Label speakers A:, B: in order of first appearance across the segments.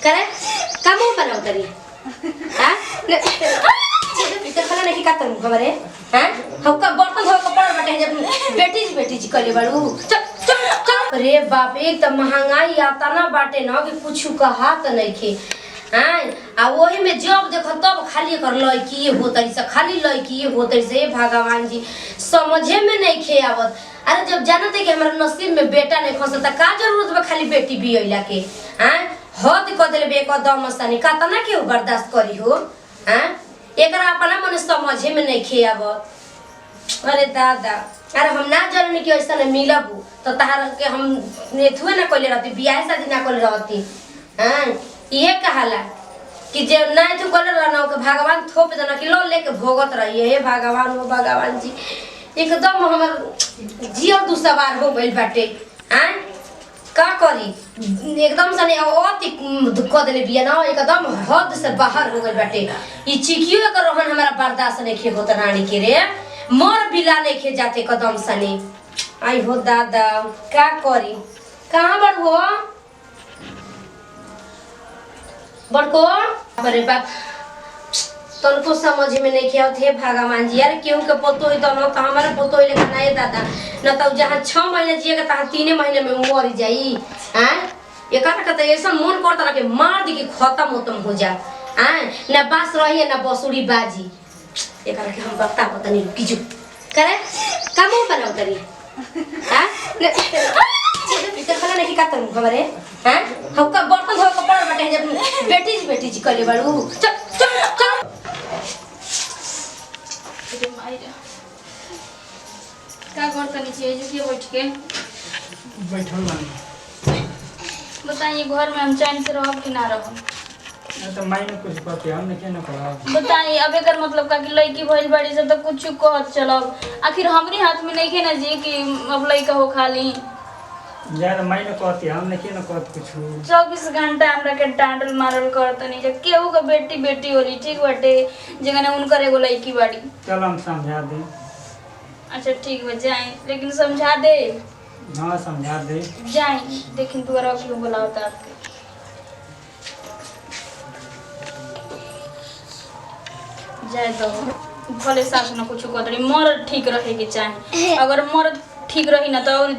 A: करे कामो बनाओ तरी हां इधर खला नहीं का तुम खबर है हां हम का बर्तन धो के पड़ बटे जब बेटी जी कले बाड़ू चल अरे बाप एक तो महंगाई आता ना बाटे ना कि कुछ कहा त नहीं खे हां आ वही में जब देखो तब खाली कर लड़की होतरी से खाली लड़की होतरी से भगवान जी समझे में नहीं खे आवत। अरे जब जानते कि हमारा नसीब में बेटा नहीं खसता का जरूरत बा खाली बेटी भी अइला के हां हद क देले बे एकदम मस्तानी कातना के बर्दाश्त करी हो हां एकरा अपना मन समझे में नहीं खे आवत। अरे दादा अरे हम ना जाननी कि ऐसा न मिलबू तो तहार के हम नेथुए ना कइले रहती बियाह शादी ना कइले रहती हां ये कहाला कि जे नहीं तो कइले रहना के भगवान थोप देना कि लो लेके भोगत रहिए हे भगवान ओ भगवान जी एकदम हमर जिया दु सवार हो गइल बाटे हां का करी एकदम सने अति क देले बिया ना एकदम हद से बाहर हो गइल बाटे ई चिकियो के रहन हमरा बर्दाश्त नहीं खे होत रानी के रे मर बिला नहीं खे जाते कदम सने आई हो दादा का करी कहां बड़ हो बड़को अरे बाप तनको समझ में नहीं किया थे भगवान जी यार क्यों के पतो ही तो न त हमारे पतो ही लेखा नहीं दादा न त जहां 6 महीने जिएगा तहां 3 महीने में मर जाई हैं एकर का त ऐसा मन करता ना कि मार दी कि खत्म हो जा हैं ना बास रही ना बसुरी बाजी एकर के हम बता पता नहीं रुकी जो करे कामो बनाओ तरी हां इधर खला नहीं का तुम खबर है हां हम का बर्तन धो के पड़ बटे जब बेटी जी कले बाड़ू चल
B: का करता नीचे जो के बैठ के
C: बैठल बानी
B: बताइए घर में हम चैन से रहब कि ना रहब
C: तो मायने कुछ पते हमने क्या न करा
B: बताइए अब एकर मतलब का कि लड़की भइल बड़ी से तो कुछ कहत चलब आखिर हमरी हाथ में नहीं के ना जी कि अब लड़का हो खाली
C: ज्यादा मायने कहते हमने क्या न कहत कुछ
B: 24 घंटा हमरा के डांडल मारल करत नहीं जे केहू के बेटी होली ठीक बाटे जगने उनकर एगो लड़की बाड़ी
C: चल हम समझा दे।
B: अच्छा ठीक बा जाए लेकिन समझा दे
C: हाँ समझा दे
B: जाए लेकिन तू अगर क्यों बुलावता आपके जाए तो भले सास न कुछ कहत रही मर्द ठीक रहे के चाहे अगर मर्द ठीक रही ना तो और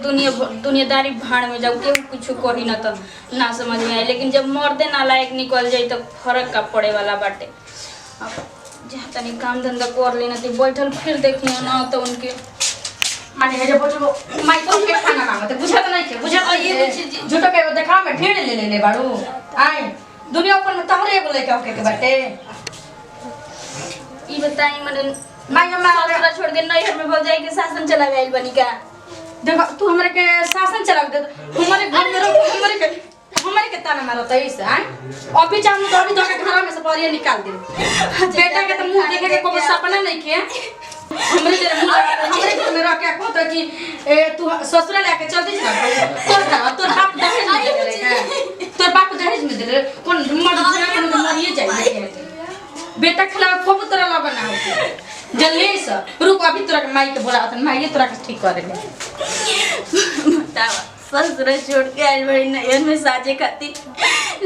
B: दुनियादारी भाड़ में जाओ केहू कुछ कही ना तो ना समझ में आए लेकिन जब मर्दे ना लायक निकल जाए तो फर्क का पड़े वाला बाटे अब जहाँ तनी काम धंधा कर लेना तो बैठल फिर देखिए ना तो उनके
A: माने हे जब बोलो माई तो के खाना मांगते बुझा तो नहीं के बुझा तो ये झूठो के देखा में ढेर ले बाड़ू आए दुनिया ऊपर में तोहरे एगो लइका के बाटे
B: ई बताई मने
A: माई हमरा
B: ससुरा छोड़ के नैहर में भग जाए के शासन चलावे आइल बनी का
A: देखो तू हमरे के शासन चला दे हमारे घर में रहो हमारे के ताना मारो त ऐसे हैं अभी चाहूं तो अभी तो के घर में से परिया निकाल दे बेटा के तो मुंह देखे के कोई सपना नहीं के हमरे तेरे मुंह हमरे घर में रह के कहत कि तू ससुरा लेके चल दी तोर बाप दहेज में दे तोर बाप दहेज में दे कौन मर्द दुनिया के मरिए जाए बेटा खिलावे खूब तरह लगना होती जल्दी से रुक अभी तोरा के माई के बोलावत माई तोरा के ठीक करे
B: बतावा ससुरा छोड़ के आइल बड़ी नैहर में साजे खाती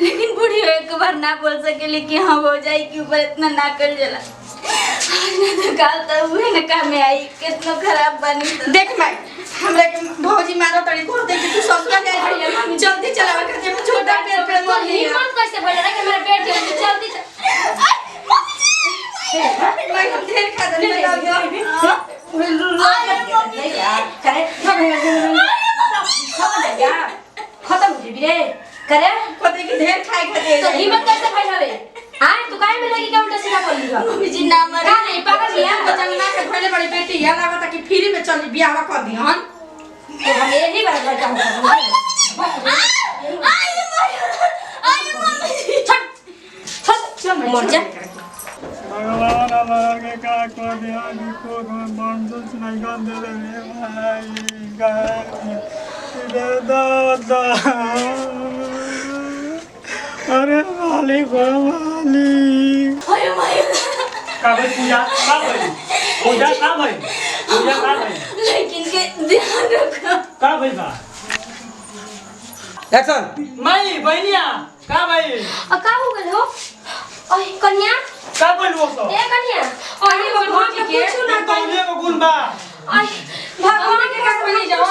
B: लेकिन बूढ़ी हो एक बार ना बोल सकेली कि हाँ हो जाए कि ऊपर इतना ना कर जला तो काल तो हुए ना काम में आई कितना खराब बनी तो
A: देख माई हमरा के भौजी मारो तड़ी को दे कि तू ससुरा ले आई जल्दी चलावा कर जे छोटा पेट पे मर गई हिम्मत कैसे भइल रे कि मेरा पेट जल्दी जल्दी मैं हम ढेर खा दे लगा गया नहीं यार करे खत्म हो गई रे करे कोते की ढेर खाए खाते तो हिम्मत कैसे भइल हवे हां तू काहे में लगी के उल्टा सीधा बोल ली मम्मी जी ना मर का नहीं पागल बिया बचंगना के भइले बड़ी बेटी या लागत कि फ्री में चली बियाह कर दी हन तो हम यही बात लड़का हूं आई मम्मी छट मर जा
C: भगवान हमारे का को दिया को बंद सुनाई गन दे रे भाई गा दादा अरे मालिक मालिक
B: अरे माय
C: का भाई पूजा का भाई
B: लेकिन के ध्यान रखो
C: का भाई बा
D: एक्शन।
C: माई बहनिया का भाई
A: का हो गेल हो ओए कन्या
C: का बोलबो सो
A: ए कन्या ओए भगवान के पूछू ना
C: तोनिया को गुण बा
A: ओए भगवान के पास नहीं जाओ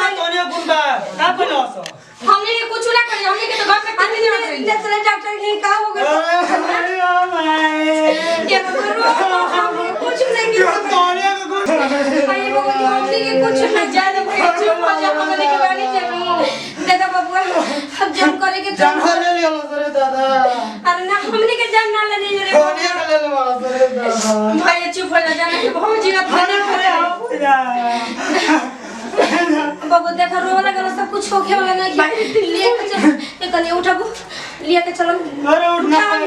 C: ना तोनिया गुण बा का बोलो सो
B: हमने के कुछ ना करी हमने के तो घर पे खाने नहीं रही
A: चले डॉक्टर के का हो गेल ये भगवान हमने कुछ नहीं किया
C: तोनिया को गुण
A: अरे भगवान हमने के कुछ ना जाने के चुप हो जा हमने के गाली चलू दादा बबुआ अब जम करे के
E: जान ले लियो सरे दादा
A: अरे ना हमने के जान ना लेने रे
E: तोनिया के ले ले सरे दादा
B: भाई चुप हो जा जाने के बहुत जीना
C: खाने खरे आओ जा
A: बाबू देखा रो लगा सब कुछ होखे वाला नहीं लिए के चल ये कन्या उठाबो लिए के चलो
C: अरे उठना